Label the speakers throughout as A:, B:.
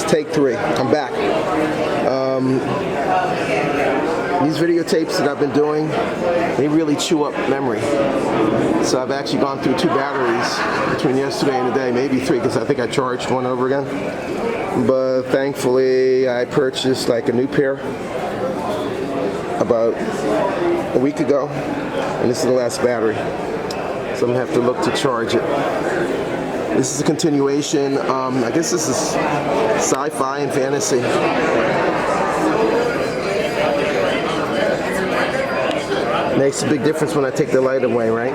A: Take 3. I'm back. These videotapes that I've been doing, they really chew up memory. So I've actually gone through 2 batteries between yesterday and today, maybe 3, because I think I charged one over again. But thankfully, I purchased like a new pair about a week ago, and this is the last battery. So I'm gonna have to look to charge it. This is a continuation. I guess this is sci-fi and fantasy. Makes a big difference when I take the light away, right?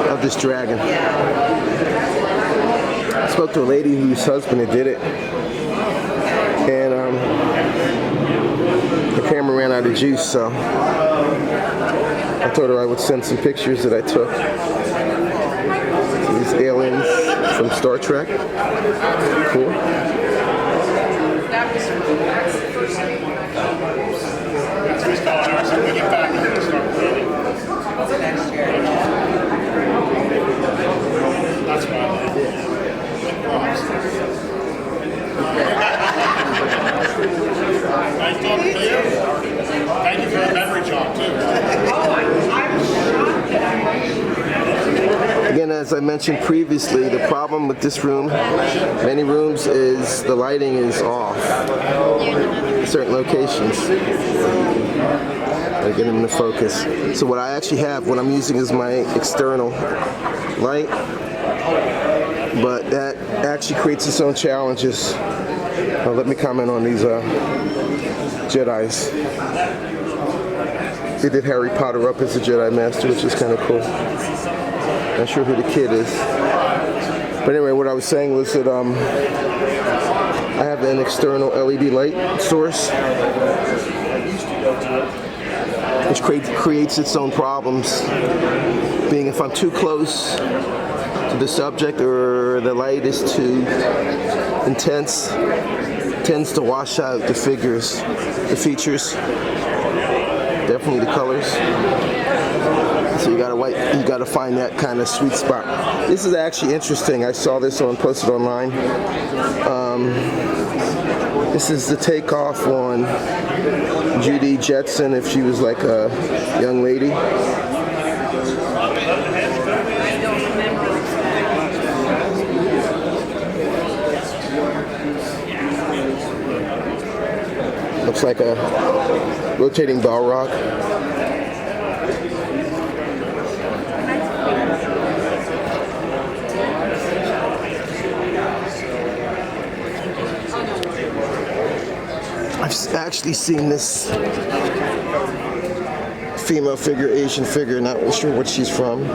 A: Of this dragon. I spoke to a lady whose husband had did it, and the camera ran out of juice, so I told her I would send some pictures that I took. These aliens from Star Trek. Cool.
B: Thank you for the memory job, too.
A: Again, as I mentioned previously, the problem with this room, many rooms, is the lighting is off in certain locations. I get them into focus. So what I actually have, what I'm using is my external light, but that actually creates its own challenges. Let me comment on these Jedis. They did Harry Potter up as a Jedi Master, which is kind of cool. Not sure who the kid is. But anyway, what I was saying was that I have an external LED light source, which creates its own problems. Being if I'm too close to the subject or the light is too intense, tends to wash out the figures, the features, definitely the colors. So you gotta find that kind of sweet spot. This is actually interesting. I saw this posted online. This is the takeoff on Judy Jetson if she was like a young lady. Looks like a rotating bell rock. I've actually seen this female figure, Asian figure, not really sure what she's from.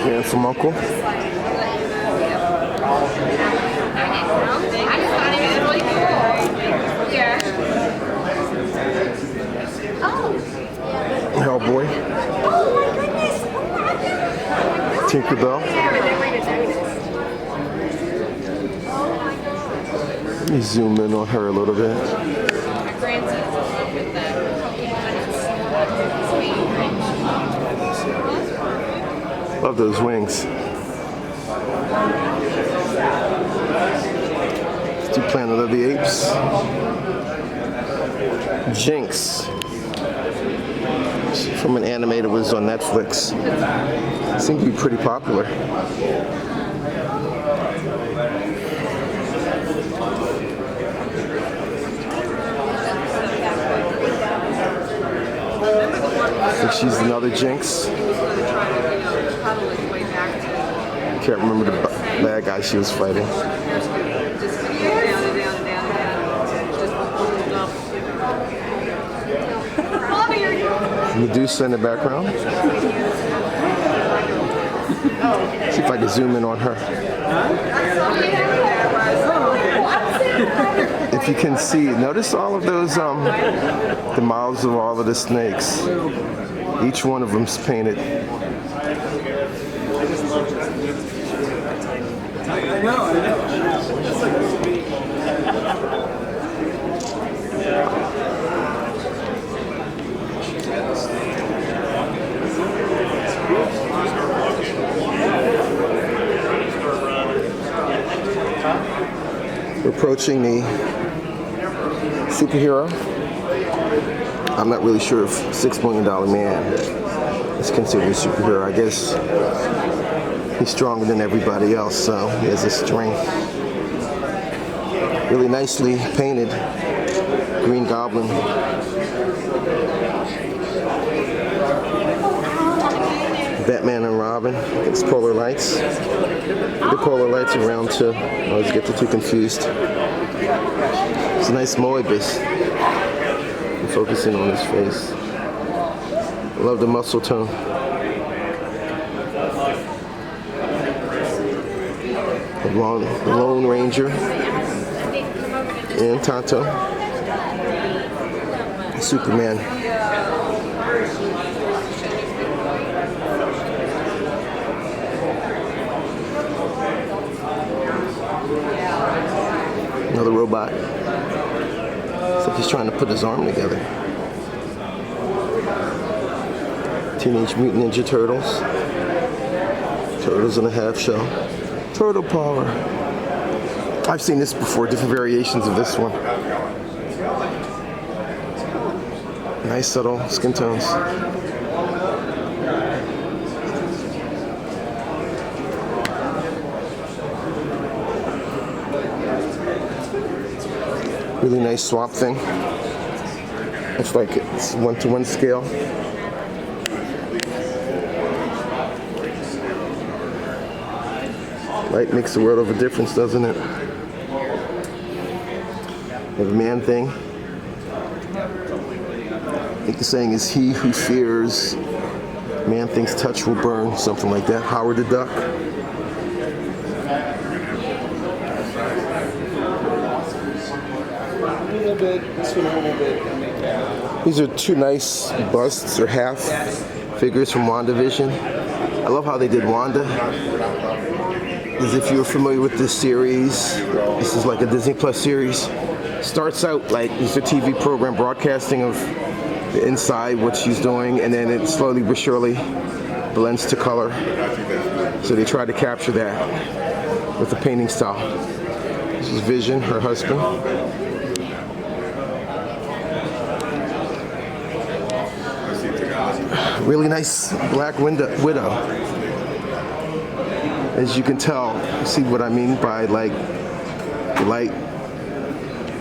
A: Yeah, from Uncle. Hellboy. Tinkerbell. Let me zoom in on her a little bit. Love those wings. Let's do Planet of the Apes. Jinx. From an anime that was on Netflix. Seemed to be pretty popular. I think she's another Jinx. Can't remember the bad guy she was fighting. Medusa in the background. See if I can zoom in on her. If you can see, notice all of those, the mouths of all of the snakes. Each one of them's painted.
C: I know.
A: We're approaching the superhero. I'm not really sure if $6 Million Man is considered a superhero. I guess he's stronger than everybody else, so he has a strength. Really nicely painted Green Goblin. Batman and Robin. It's polar lights. The polar lights around too. I always get the two confused. It's a nice Moebius. I'm focusing on his face. I love the muscle tone. The Lone Ranger and Tonto. Superman. Another robot. Looks like he's trying to put his arm together. Teenage Mutant Ninja Turtles. Turtles in a half shell. Turtle power. I've seen this before, different variations of this one. Nice subtle skin tones. Really nice swap thing. It's like it's 1-to-1 scale. Light makes a world of a difference, doesn't it? We have a man thing. I think the saying is, he who fears man thinks touch will burn, something like that. Howard the Duck. These are two nice busts or half figures from WandaVision. I love how they did Wanda. As if you're familiar with this series, this is like a Disney Plus series. Starts out like it's a TV program broadcasting of the inside, what she's doing, and then it slowly but surely blends to color. So they try to capture that with the painting style. This is Vision, her husband. Really nice Black Widow. As you can tell, you see what I mean by like the light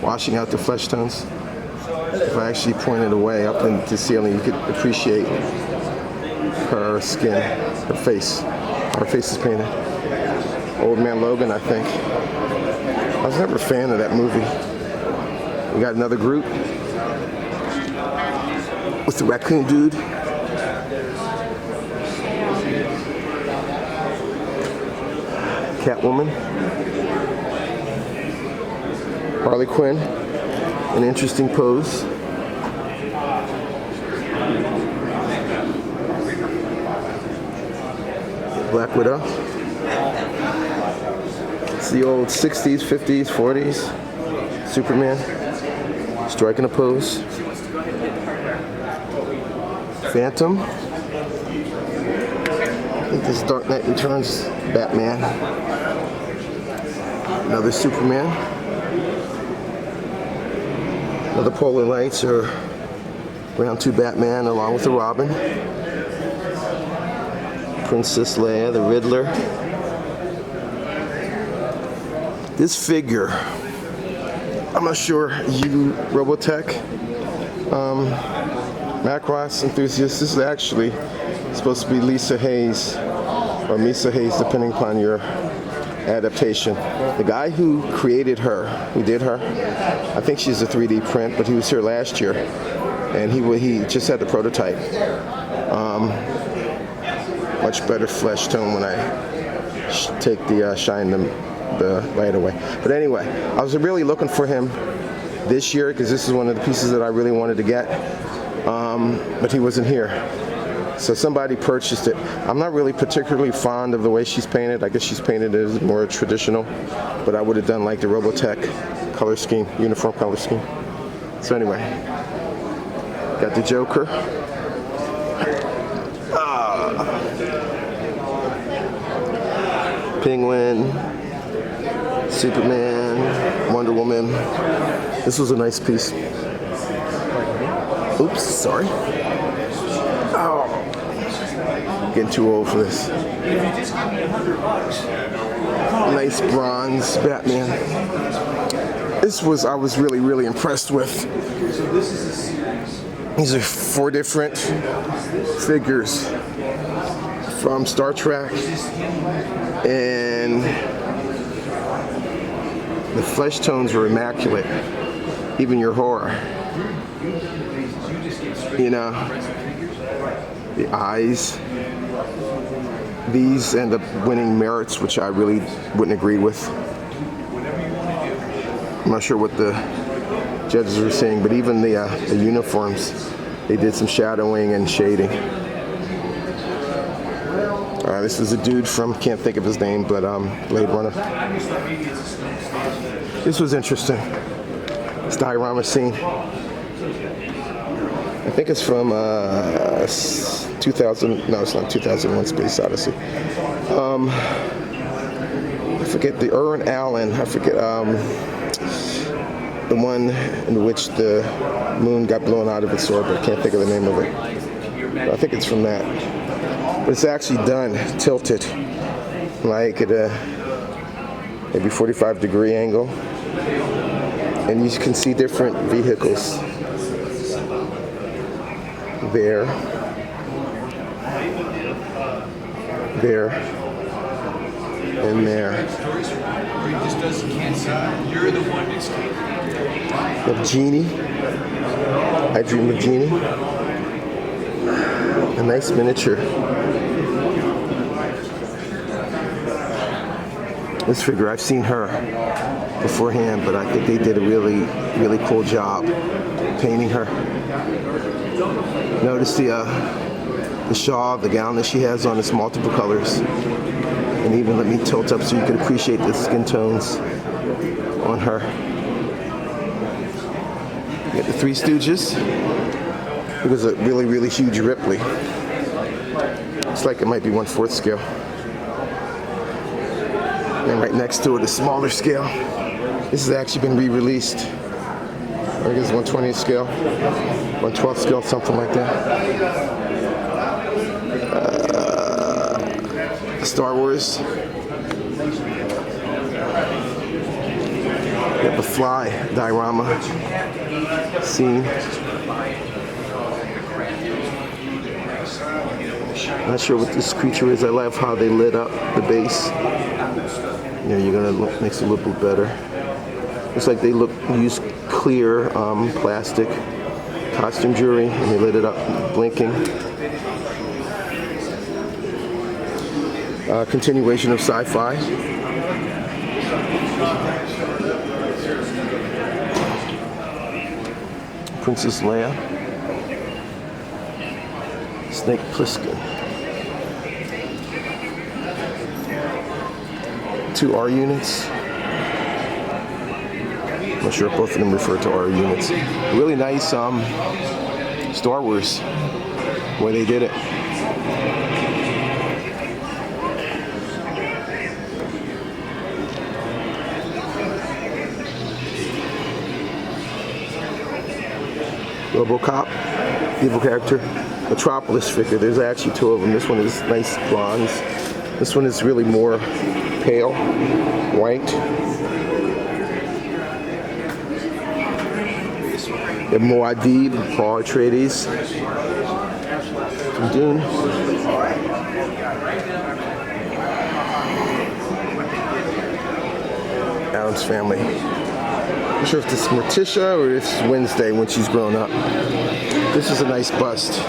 A: washing out the flesh tones. If I actually pointed away up in the ceiling, you could appreciate her skin, her face. Her face is painted. Old Man Logan, I think. I was never a fan of that movie. We got another group with the raccoon dude. Catwoman, Harley Quinn, an interesting pose. Black Widow. It's the old 60s, 50s, 40s. Superman, striking a pose. Phantom. I think this Dark Knight Returns Batman. Another Superman. Another polar lights are round 2 Batman along with the Robin. Princess Leia, the Riddler. This figure, I'm not sure, you Robotech, Macross enthusiasts, this is actually supposed to be Lisa Hayes, or Misa Hayes, depending upon your adaptation. The guy who created her, who did her, I think she's a 3D print, but he was here last year, and he just had the prototype. Much better flesh tone when I shine the light away. But anyway, I was really looking for him this year because this is one of the pieces that I really wanted to get, but he wasn't here. So somebody purchased it. I'm not really particularly fond of the way she's painted. I guess she's painted as more traditional, but I would have done like the Robotech color scheme, uniform color scheme. So anyway, got the Joker. Penguin, Superman, Wonder Woman. This was a nice piece. Oops, sorry. Oh, getting too old for this. Nice bronze Batman. I was really impressed with. These are 4 different figures from Star Trek, and the flesh tones were immaculate. Even your horror, you know, the eyes. These end up winning merits, which I really wouldn't agree with. I'm not sure what the judges were saying, but even the uniforms, they did some shadowing and shading. This is a dude from, can't think of his name, but Blade Runner. This was interesting. This diorama scene. I think it's from 2000, no, it's not 2001 Space Odyssey. I forget the Irwin Allen, I forget the one in which the moon got blown out of its orbit. I can't think of the name of it. But I think it's from that. But it's actually done, tilted, like at a maybe 45-degree angle. And you can see different vehicles there, there, and there. The genie. I Dream of Jeannie. A nice miniature. This figure, I've seen her beforehand, but I think they did a really cool job painting her. Notice the shawl, the gown that she has on, it's multiple colors. And even let me tilt up so you can appreciate the skin tones on her. You got the Three Stooges. It was a really huge Ripley. It's like it might be 1/4 scale. And right next to it, a smaller scale. This has actually been re-released. I guess 1/20th scale, 1/12th scale, something like that. Star Wars. You have the Fly diorama scene. Not sure what this creature is. I love how they lit up the base. You know, you're gonna makes it look a little better. Looks like they use clear plastic costume jewelry, and they lit it up, blinking. Continuation of sci-fi. Princess Leia. Snake Plissken. 2 R units. I'm not sure if both of them refer to R units. Really nice Star Wars, where they did it. RoboCop, evil character. Metropolis figure. There's actually 2 of them. This one is nice bronze. This one is really more pale, white. You have Muad'Dib, Paul Atreides from Dune. Adam's Family. I'm not sure if this is Morticia or if it's Wednesday when she's grown up. This is a nice bust.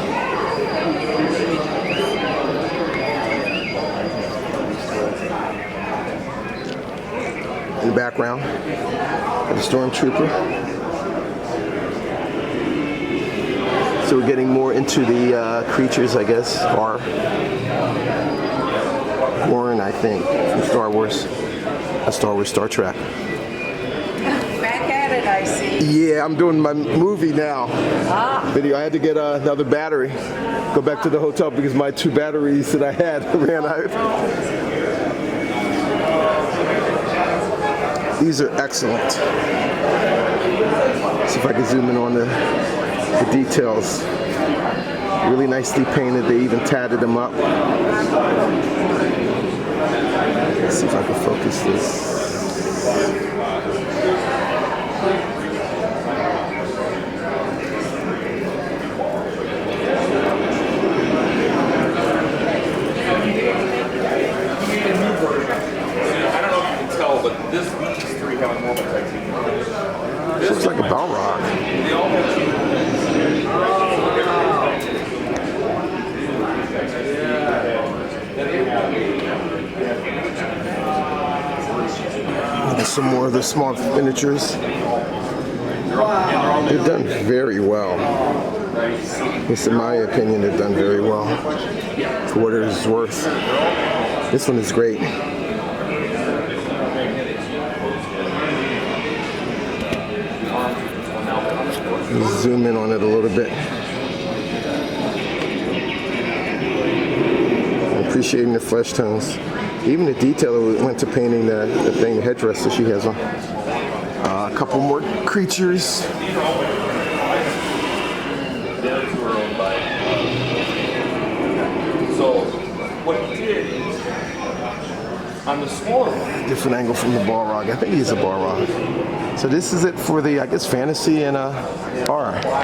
A: in the background. Got a stormtrooper. So we're getting more into the creatures, I guess, or Warren, I think, from Star Wars, Star Trek.
D: Back at it, I see.
A: Yeah, I'm doing my movie now. Video. I had to get another battery. Go back to the hotel because my 2 batteries that I had ran out. These are excellent. See if I can zoom in on the details. Really nicely painted. They even tatted them up. Let's see if I can focus this. This looks like a Balrog. And some more of the small miniatures. They've done very well. At least in my opinion, they've done very well for what it is worth. This one is great. Zoom in on it a little bit. I'm appreciating the flesh tones. Even the detail went to painting the headdress that she has on. A couple more creatures.
E: So what he did is on the smaller one.
A: Different angle from the Balrog. I think he's a Balrog. So this is it for the, I guess, fantasy and horror.